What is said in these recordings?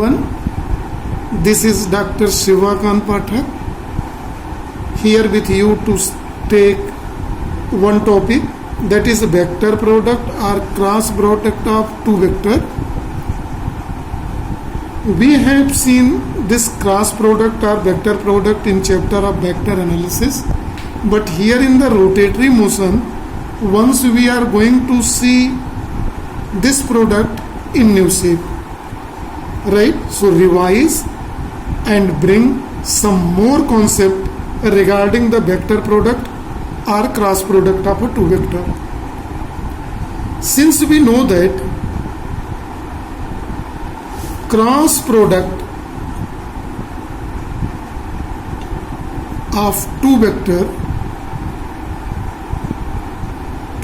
everyone. This is Dr. Shivakant Pathak here with you to take one topic, that is vector product or cross product of two vector. We have seen this cross product or vector product in chapter of vector analysis, but here in the rotatory motion, once we are going to see this product in new shape, right? So revise and bring some more concept regarding the vector product or cross product of a two vector. Since we know that cross product of two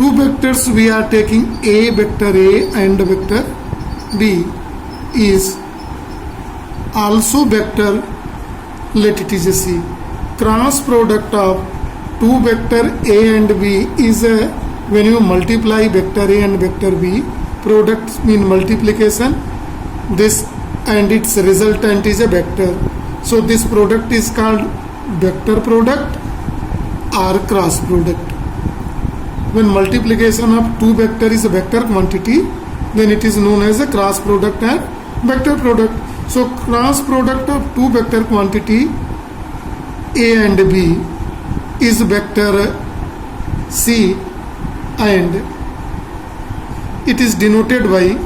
vectors we are taking a vector A and vector B is also vector, let it is a C. Cross product of two vector A and B is a, when you multiply vector A and vector B, product mean multiplication, this and its resultant is a vector. So this product is called vector product or cross product. When multiplication of two vector is a vector quantity, then it is known as a cross product and vector product. So cross product of two vector quantity A and B is vector C, and it is denoted by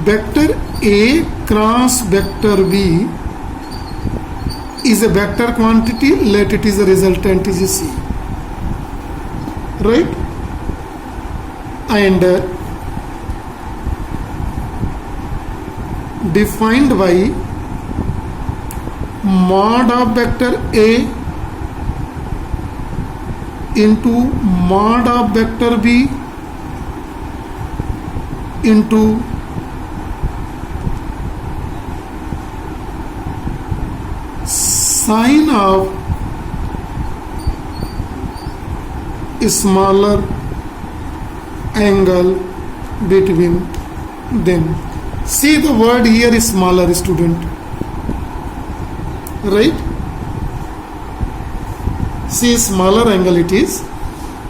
vector A cross vector B is a vector quantity, let it is a resultant is a C, right? And defined by mod of vector A into mod of vector B into sine of smaller angle between them. See the word here is smaller, student, right? See, smaller angle it is.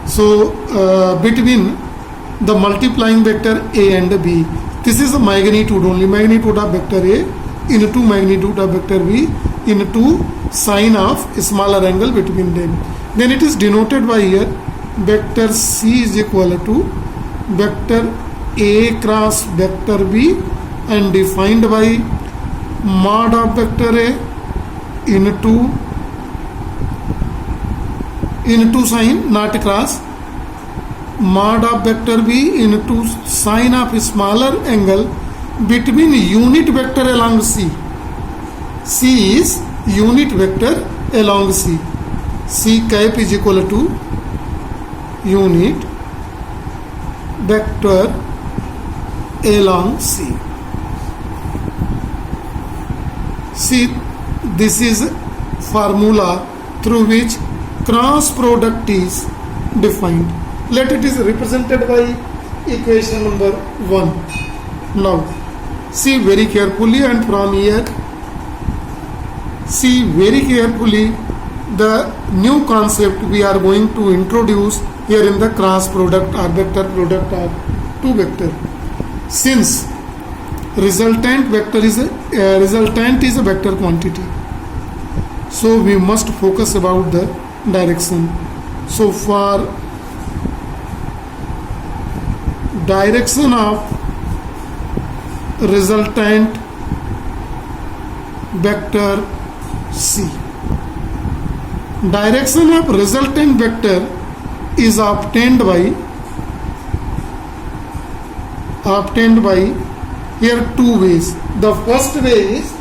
So between the multiplying vector A and B, this is the magnitude only, magnitude of vector A into magnitude of vector B into sine of smaller angle between them. Then it is denoted by here vector C is equal to vector A cross vector B and defined by mod of vector A into sine, not cross, mod of vector B into sine of smaller angle between unit vector along C. C is unit vector along C. C cap is equal to unit vector along C. See, this is formula through which cross product is defined. Let it is represented by equation number 1. Now, see very carefully, and from here, see very carefully the new concept we are going to introduce here in the cross product or vector product of two vector. Since resultant is a vector quantity, so we must focus about the direction. So for direction of resultant vector C, direction of resultant vector is obtained by here two ways. The first way is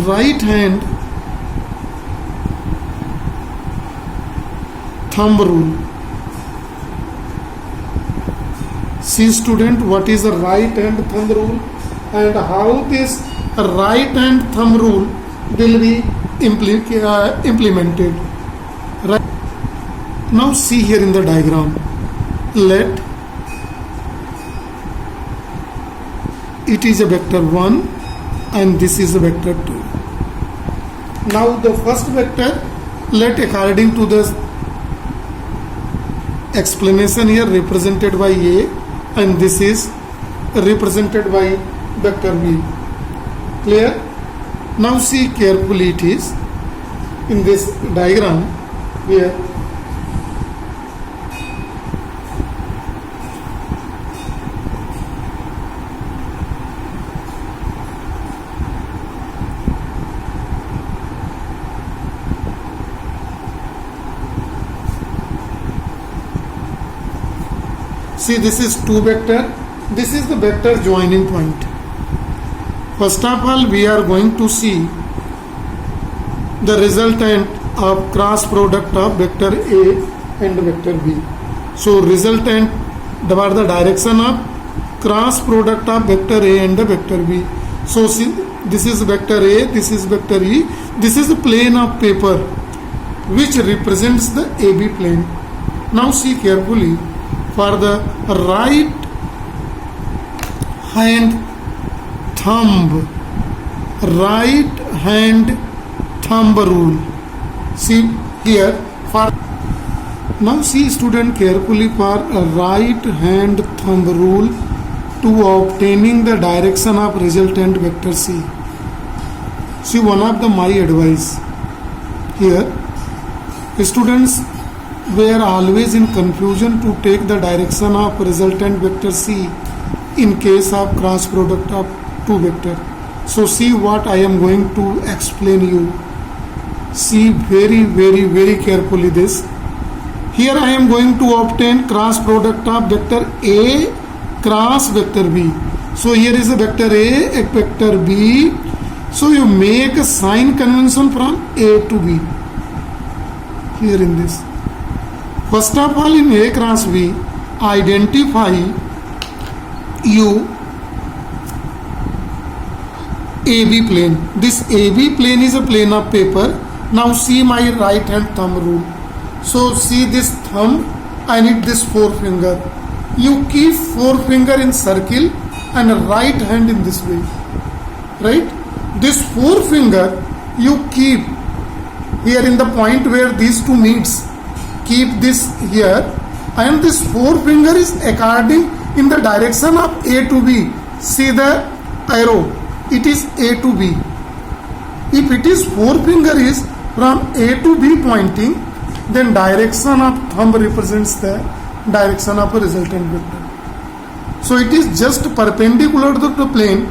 right hand thumb rule. See student, what is the right hand thumb rule and how this right hand thumb rule will be implemented. right? Now see here in the diagram, let it is a vector 1 and this is a vector 2. Now the first vector, let according to the explanation here, represented by A, and this is represented by vector B. Clear? Now see carefully, it is in this diagram here. See, this is 2 vector, this is the vector joining point. First of all, we are going to see the resultant of cross product of vector A and vector B. So resultant, what the direction of cross product of vector A and the vector B. So see, this is vector A, this is vector E, this is the plane of paper which represents the AB plane. Now see carefully, for the right hand thumb rule. See here, for now see student carefully, for right hand thumb rule to obtaining the direction of resultant vector C. See, one of the my advice here, students were always in confusion to take the direction of resultant vector C in case of cross product of 2 vector. So see what I am going to explain you. See very carefully this. Here I am going to obtain cross product of vector A cross vector B. So here is a vector A, a vector B. So you make a sign convention from A to B. Here in this. First of all, in A cross B, identify you AB plane. This AB plane is a plane of paper. Now see my right hand thumb rule. So see this thumb, I need this forefinger. You keep forefinger in circle and right hand in this way. Right? This forefinger you keep here in the point where these two meets. Keep this here, and this forefinger is according in the direction of A to B. See the arrow, it is A to B. If it is forefinger is from A to B pointing, then direction of thumb represents the direction of a resultant vector. So it is just perpendicular to the plane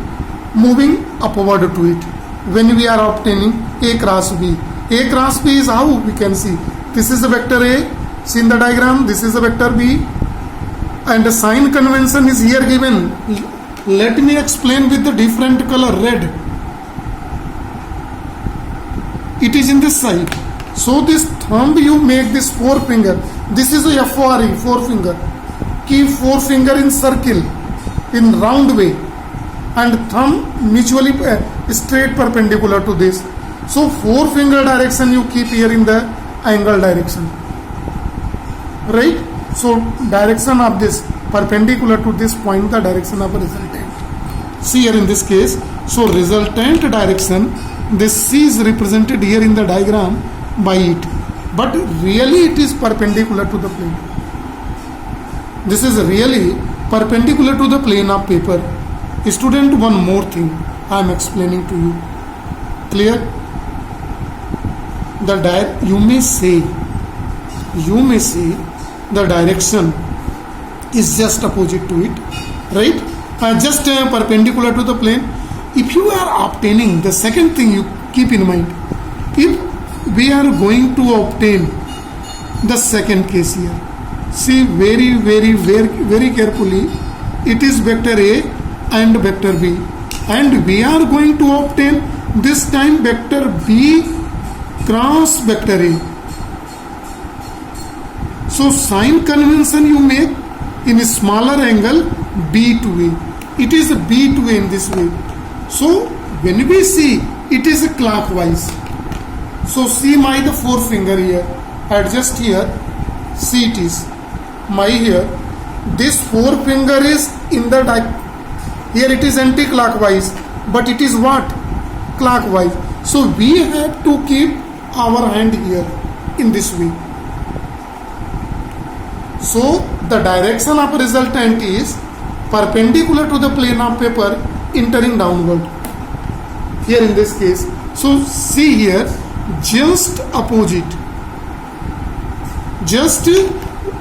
moving upward to it when we are obtaining A cross B. A cross B is how we can see. This is the vector A, see in the diagram, this is the vector B, and the sign convention is here given. Let me explain with the different color, red. It is in this side. So this thumb you make this forefinger. This is a FORE, forefinger. Keep forefinger in circle, in round way, and thumb mutually straight perpendicular to this. So forefinger direction you keep here in the angle direction, right? So direction of this perpendicular to this point, the direction of a resultant. See here in this case, so resultant direction, this C is represented here in the diagram by it, but really it is perpendicular to the plane. This is really perpendicular to the plane of paper. Student, one more thing I am explaining to you. Clear? You may say the direction is just opposite to it, right? Just perpendicular to the plane. If you are obtaining, the second thing you keep in mind, if we are going to obtain the second case here, see very carefully, it is vector A and vector B, and we are going to obtain this time vector B cross vector A. So sign convention you make in a smaller angle B to A. It is a B to A in this way. So when we see, it is a clockwise. So see my the forefinger here. adjust here, see it is my here this forefinger is in the here it is anti-clockwise, but it is what? Clockwise. So we have to keep our hand here in this way. So the direction of resultant is perpendicular to the plane of paper entering downward here in this case. So see here, just opposite, just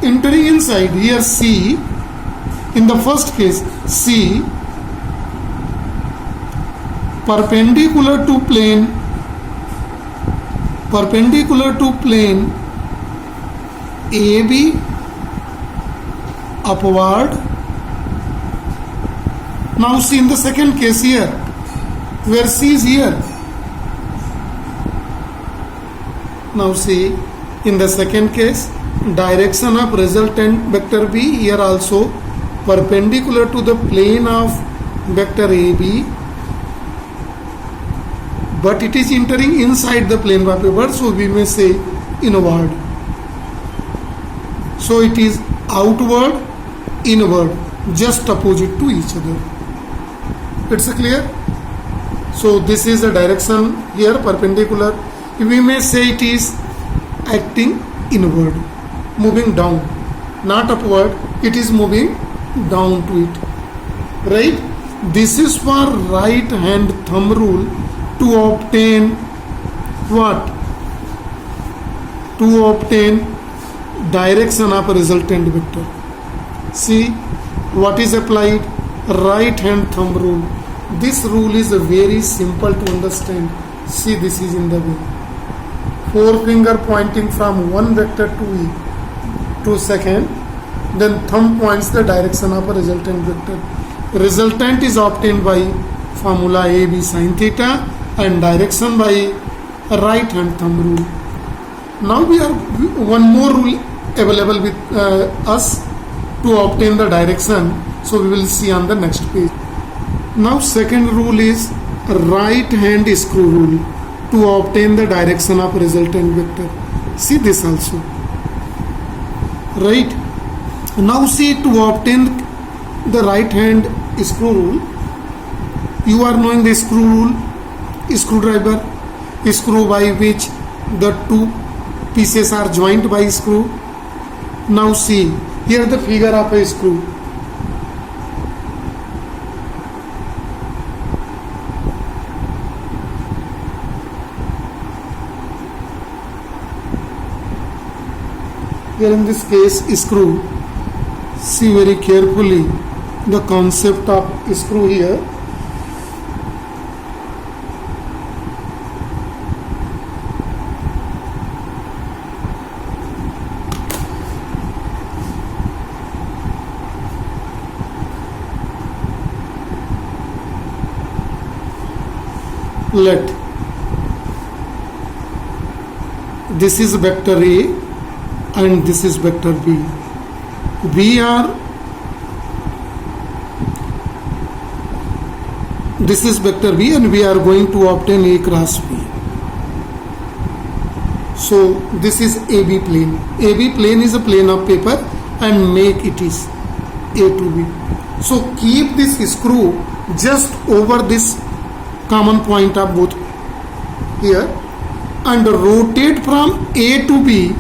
entering inside here. C, in the first case, C perpendicular to plane AB upward. Now see in the second case here, where C is here. Now see in the second case, direction of resultant vector B here also perpendicular to the plane of vector AB, but it is entering inside the plane of paper, so we may say inward. So it is outward, inward, just opposite to each other. It's clear? So this is the direction here, perpendicular. We may say it is acting inward, moving down, not upward. It is moving down to it, right? This is for right hand thumb rule to obtain what? To obtain direction of a resultant vector. See what is applied? Right hand thumb rule. This rule is very simple to understand. See, this is in the way. Forefinger pointing from one vector to second, then thumb points the direction of a resultant vector. Resultant is obtained by formula AB sin theta and direction by right hand thumb rule. Now we have one more rule available with us to obtain the direction, so we will see on the next page. Now second rule is right hand screw rule to obtain the direction of resultant vector. See this also, right? Now see, to obtain the right hand screw rule, you are knowing the screw rule, screwdriver, screw by which the two pieces are joined by screw. Now see here the figure of a screw. Here in this case screw. See very carefully the concept of screw here. Let this is vector A and this is vector B. This is vector B and we are going to obtain A cross B. So this is AB plane. AB plane is a plane of paper and make it is A to B. So keep this screw just over this common point of both here and rotate from A to B.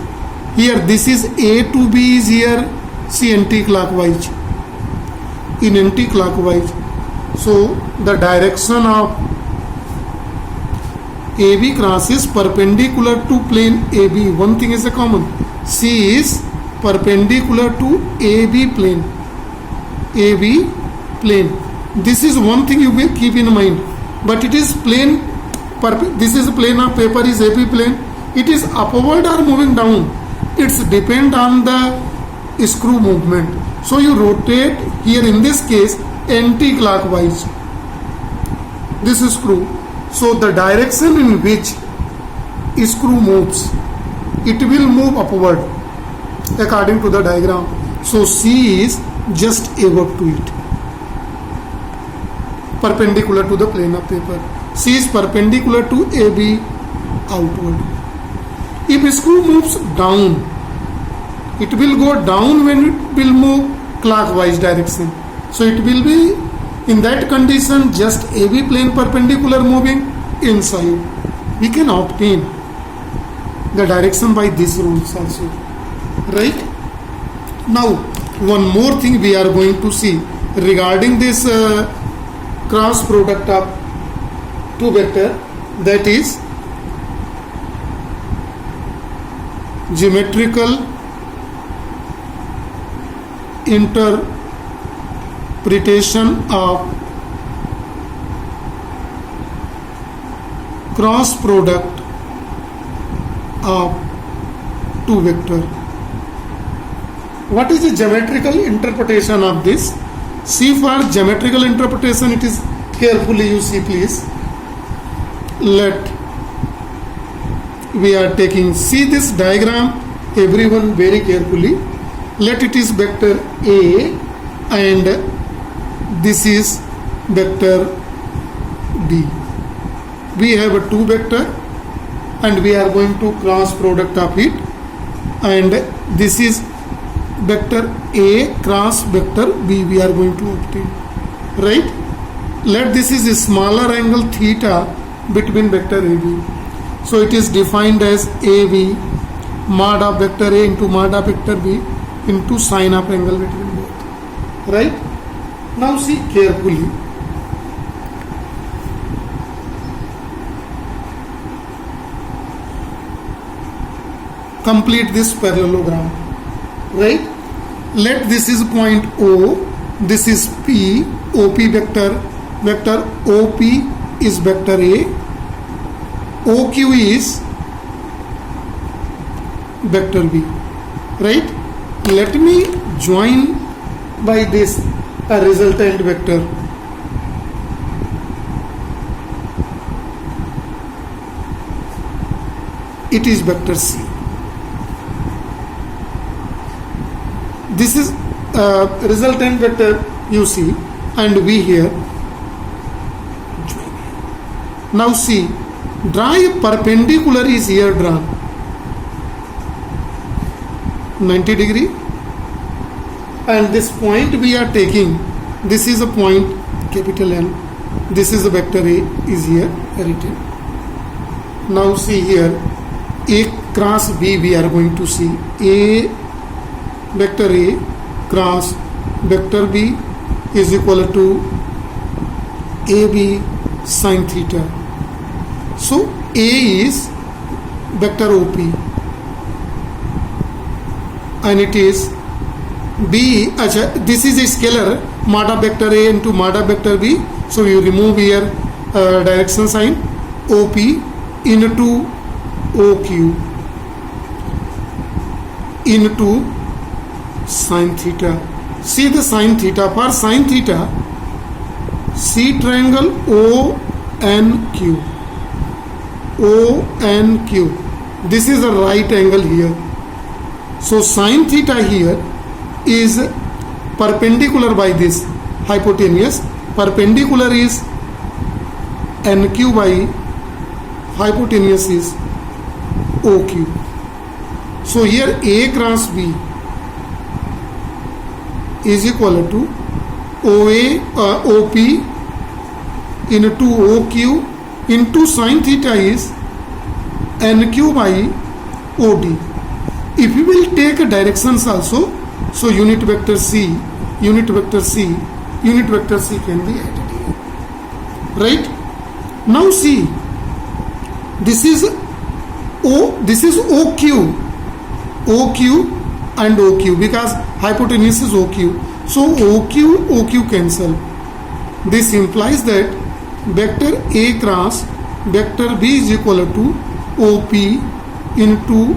Here this is A to B is here, see, anti-clockwise, in anti-clockwise. So the direction of AB cross is perpendicular to plane AB. One thing is a common, C is perpendicular to AB plane. AB plane. This is one thing you will keep in mind. But it is plane. This is a plane of paper is AB plane. It is upward or moving down. It's depend on the screw movement. So you rotate here in this case anti-clockwise. This is screw. So the direction in which screw moves, it will move upward according to the diagram. So C is just above to it, perpendicular to the plane of paper. C is perpendicular to AB outward. if screw moves down, it will go down when it will move clockwise direction. So it will be in that condition just AB plane perpendicular moving inside. We can obtain the direction by these rules also, right? Now one more thing we are going to see regarding this cross product of two vector, that is geometrical interpretation of cross product of two vector. What is the geometrical interpretation of this? See, for geometrical interpretation, it is carefully you see, please. Let we are taking, see this diagram, everyone very carefully. Let it is vector A and this is vector B. We have a two vector and we are going to cross product of it, and this is vector A cross vector B we are going to obtain, right? Let this is a smaller angle theta between vector AB. So it is defined as AB mod of vector A into mod of vector B into sine of angle between both, right? Now see carefully. Complete this parallelogram, right? Let this is point O, this is P, OP vector OP is vector A, OQ is vector B, right? Let me join by this a resultant vector. It is vector C. This is resultant vector you see, and we here join. Now see, draw a perpendicular is here drawn 90 degree, and this point we are taking, this is a point capital N, this is a vector A is here written. Now see here, A cross B we are going to see, A vector A cross vector B is equal to AB sin theta. So A is vector OP and it is B, this is a scalar mod of vector A into mod of vector B. So you remove here direction sign, OP into OQ into sin theta. See the sin theta, for sin theta, see triangle ONQ. ONQ. This is a right angle here. So sin theta here is perpendicular by this hypotenuse. Perpendicular is NQ by hypotenuse is OQ. So here A cross B is equal to OP into OQ into sin theta is NQ by OD. If you will take directions also, so unit vector C can be added here, right? Now see, this is OQ and OQ because hypotenuse is OQ. So OQ cancel. This implies that vector A cross vector B is equal to OP into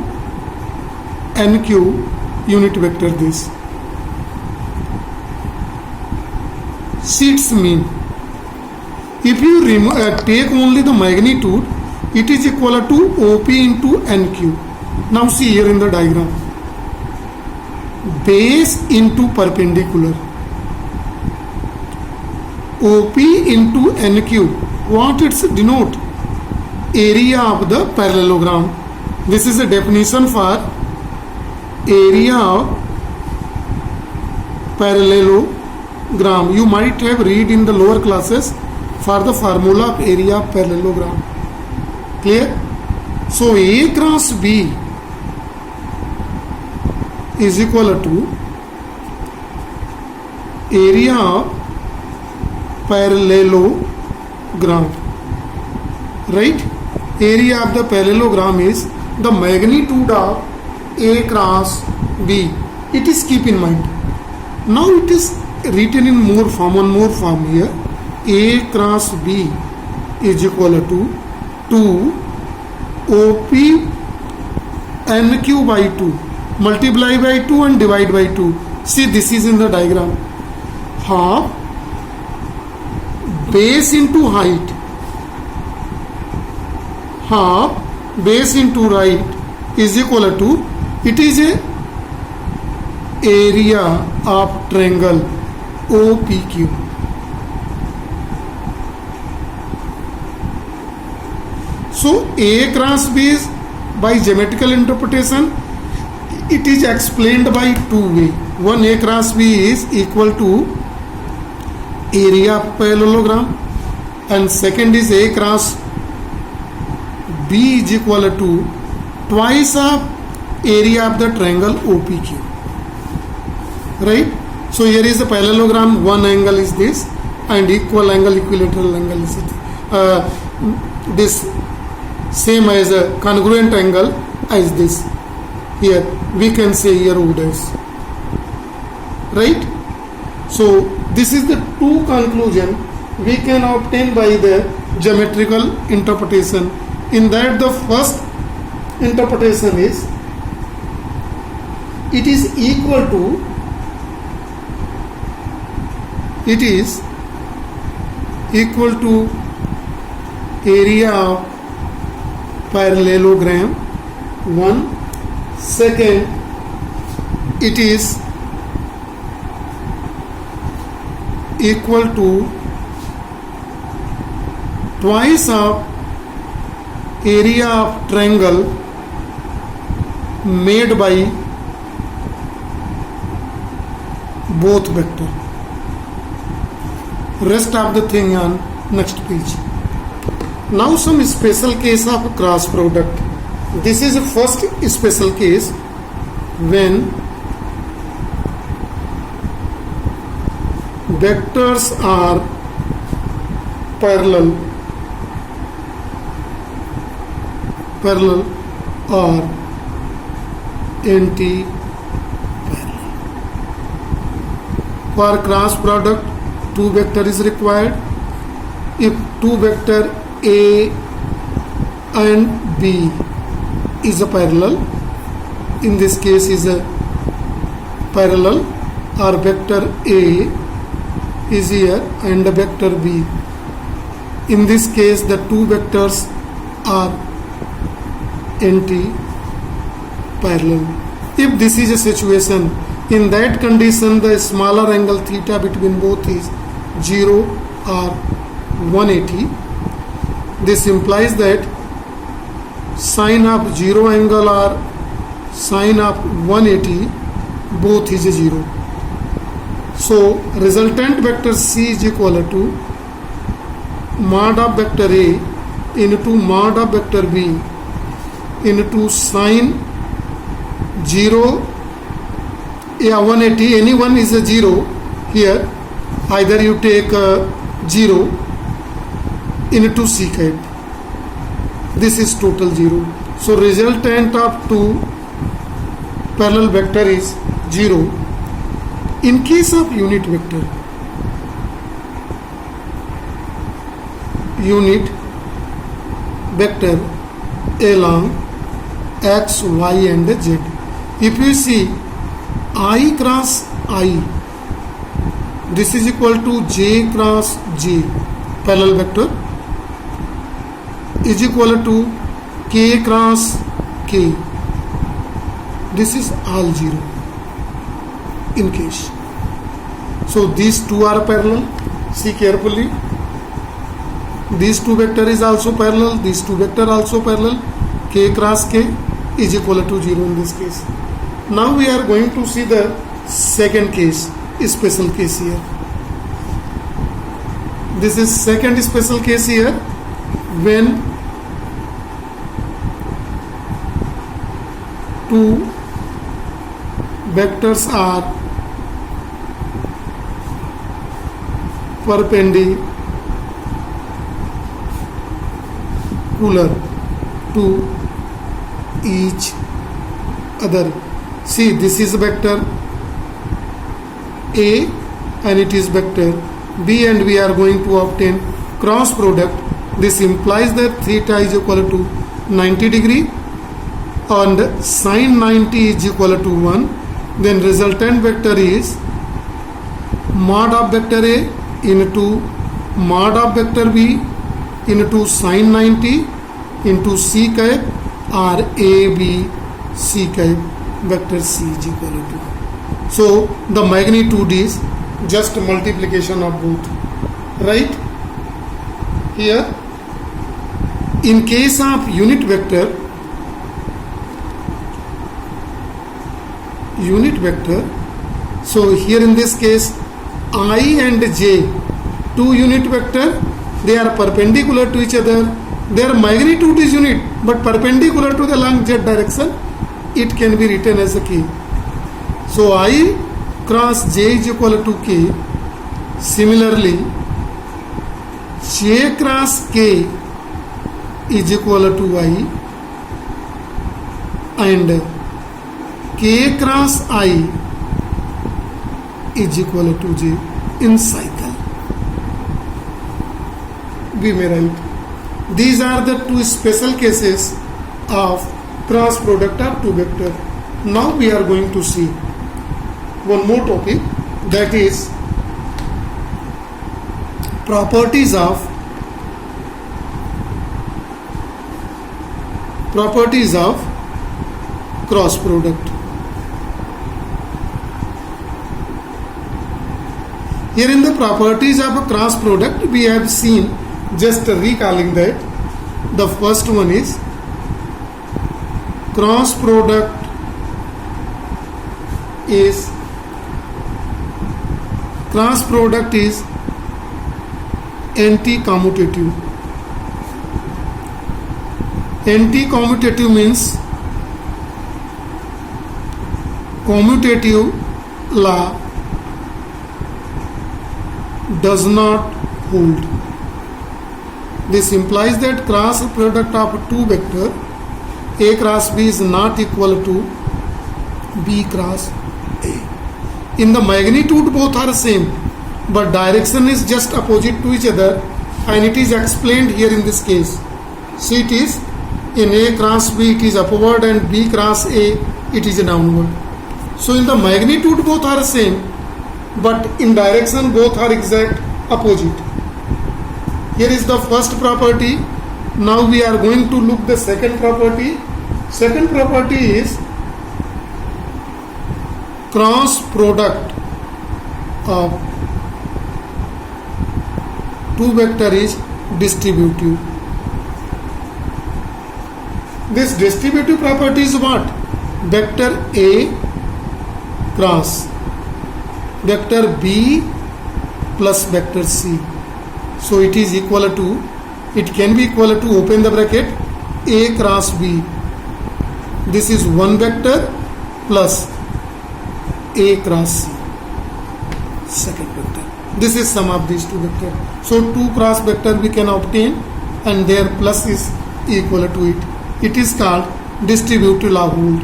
NQ unit vector this. Seats mean. If you take only the magnitude, it is equal to OP into NQ. Now see here in the diagram. Base into perpendicular. OP into NQ. What it's denote? Area of the parallelogram. This is a definition for area of parallelogram. You might have read in the lower classes for the formula of area of parallelogram. Clear? So A cross B is equal to area of parallelogram, right? Area of the parallelogram is the magnitude of A cross B. It is, keep in mind. Now it is written in more form, one more form here. A cross B is equal to 2 OP NQ by 2, multiply by 2 and divide by 2. See, this is in the diagram. Half base into height, half base into height is equal to, it is a area of triangle OPQ. So A cross B is, by geometrical interpretation, it is explained by two ways. One, A cross B is equal to area of parallelogram, and second is A cross B is equal to twice of area of the triangle OPQ. Right? So here is the parallelogram. One angle is this, and equal angle, equilateral angle is this, same as a congruent angle as this. Here we can say here O dash. Right? So this is the two conclusion we can obtain by the geometrical interpretation. In that, the first interpretation is, it is equal to, it is equal to area of parallelogram. One. Second, it is equal to twice of area of triangle made by both vector. Rest of the thing on next page. Now some special case of cross product. This is the first special case when vectors are parallel or anti-parallel. For cross product, two vector is required. If two vector A and B is a parallel, in this case is a parallel, or vector A is here and the vector B. In this case, the two vectors are anti-parallel. If this is a situation, in that condition the smaller angle theta between both is 0 or 180. This implies that sine of 0 angle or sine of 180 both is 0. So resultant vector C is equal to mod of vector A into mod of vector B into sine 0, 180, any one is a 0 here, either you take 0 into secant. This is total 0. So resultant of two parallel vector is 0. In case of unit vector along x, y and z, if you see I cross I, this is equal to j cross j, parallel vector, is equal to k cross k. This is all 0 in case. So these two are parallel. See carefully. These two vector is also parallel. These two vector also parallel. K cross k. is equal to 0 in this case. Now we are going to see the second case, special case here. This is second special case here, when two vectors are perpendicular to each other. See, this is vector A and it is vector B, and we are going to obtain cross product. This implies that theta is equal to 90 degree and sine 90 is equal to 1. Then resultant vector is mod of vector A into mod of vector B into sine 90 into C cap or A B C cap, vector C is equal to. So the magnitude is just multiplication of both, right? Here in case of unit vector, so here in this case I and J, two unit vector, they are perpendicular to each other, their magnitude is unit but perpendicular to the long z direction, it can be written as a k. So I cross j is equal to k. Similarly, j cross k is equal to I, and k cross I is equal to j in cycle. We may write. These are the two special cases of cross product of two vector. Now we are going to see one more topic, that is properties of cross product. Here in the properties of a cross product, we have seen, just recalling that, the first one is cross product is anti-commutative. Anti-commutative means commutative law does not hold. This implies that cross product of two vector A cross B is not equal to B cross A. In the magnitude both are same, but direction is just opposite to each other, and it is explained here in this case. See, it is in A cross B it is upward and B cross A it is downward. So in the magnitude both are same, but in direction both are exact opposite. Here is the first property. Now we are going to look the second property. Second property is cross product of two vector is distributive. This distributive property is what? Vector A cross vector B plus vector C. So it is equal to, it can be equal to, open the bracket, A cross B. This is one vector plus A cross C, second vector. This is sum of these two vectors. So two cross vector we can obtain, and their plus is equal to it. It is called distributive law hold.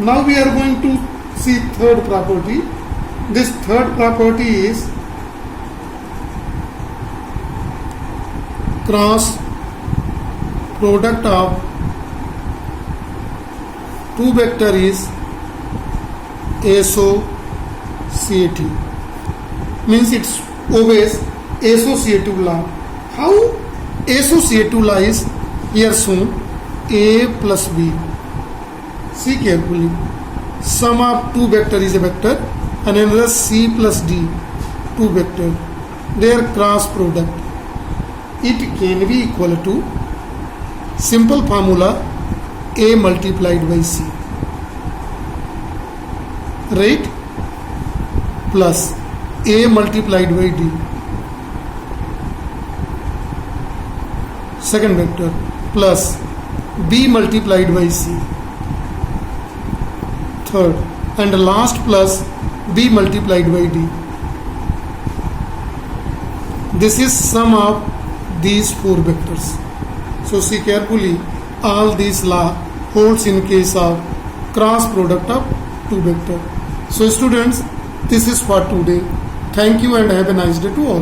Now we are going to see third property. This third property is cross product of two vector is associative. Means it obeys associative law. How associative law is here shown? A plus B. See carefully. Sum of two vector is a vector, and another C plus D, two vector. Their cross product, it can be equal to, simple formula, A multiplied by C, right? Plus A multiplied by D. Second vector plus B multiplied by C. Third and last plus B multiplied by D. This is sum of these four vectors. So see carefully, all these law holds in case of cross product of two vector. So students, this is for today. Thank you and have a nice day to all.